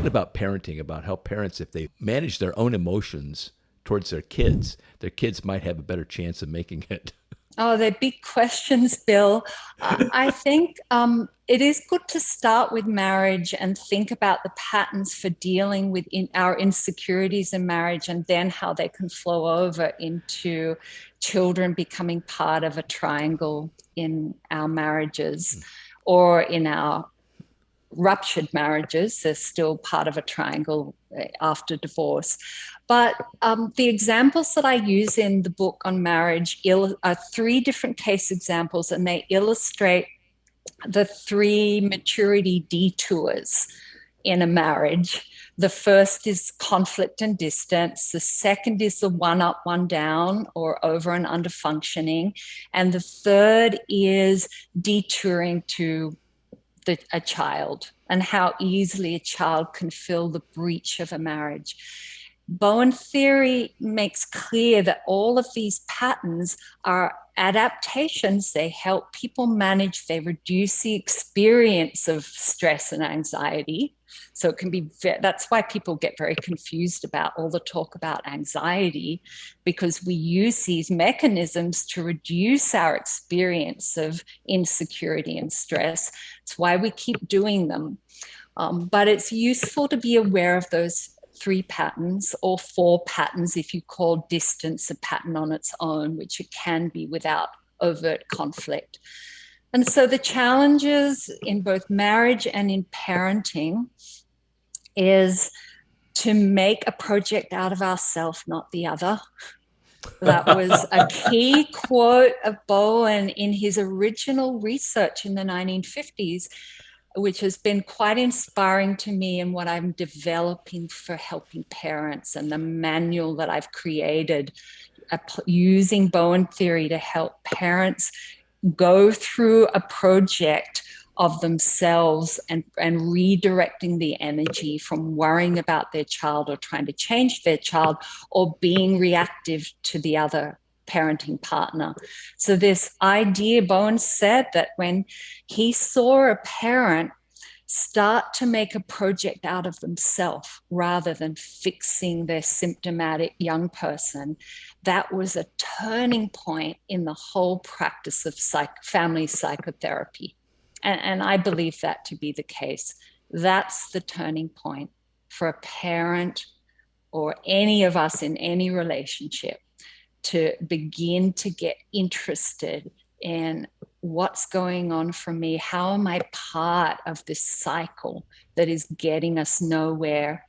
about parenting, about how parents, if they manage their own emotions towards their kids might have a better chance of making it? Oh, they're big questions, Bill. I think it is good to start with marriage and think about the patterns for dealing with our insecurities in marriage, and then how they can flow over into children becoming part of a triangle in our marriages or in our ruptured marriages. They're still part of a triangle after divorce. But the examples that I use in the book on marriage are three different case examples, and they illustrate the three maturity detours in a marriage. The first is conflict and distance. The second is the one up, one down, or over and under functioning. And the third is detouring to a child, and how easily a child can fill the breach of a marriage. Bowen theory makes clear that all of these patterns are adaptations. They help people manage, they reduce the experience of stress and anxiety. So it can be, that's why people get very confused about all the talk about anxiety, because we use these mechanisms to reduce our experience of insecurity and stress. It's why we keep doing them. But it's useful to be aware of those three patterns, or four patterns if you call distance a pattern on its own, which it can be without overt conflict. And so the challenges in both marriage and in parenting is to make a project out of ourselves, not the other. That was a key quote of Bowen in his original research in the 1950s, which has been quite inspiring to me in what I'm developing for helping parents, and the manual that I've created using Bowen theory to help parents go through a project of themselves and redirecting the energy from worrying about their child or trying to change their child or being reactive to the other parenting partner. So this idea, Bowen said that when he saw a parent start to make a project out of themselves rather than fixing their symptomatic young person, that was a turning point in the whole practice of family psychotherapy. And I believe that to be the case. That's the turning point for a parent or any of us in any relationship, to begin to get interested in what's going on for me. How am I part of this cycle that is getting us nowhere,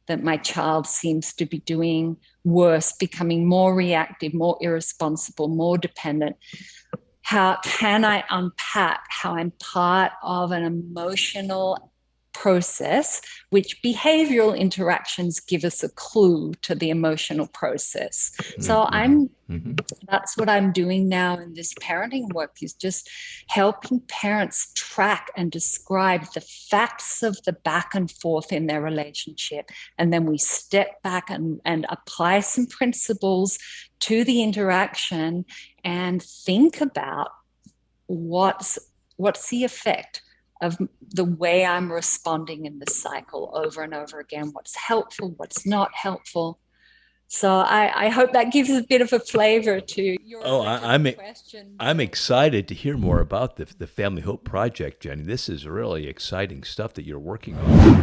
that my child seems to be doing worse, becoming more reactive, more irresponsible, more dependent? How can I unpack how I'm part of an emotional process, which behavioral interactions give us a clue to the emotional process. So that's what I'm doing now in this parenting work, is just helping parents track and describe the facts of the back and forth in their relationship. And then we step back and apply some principles to the interaction and think about what's the effect of the way I'm responding in this cycle over and over again. What's helpful, what's not helpful. So I hope that gives a bit of a flavor to your question. I'm excited to hear more about the Family Hope Project, Jenny. This is really exciting stuff that you're working on.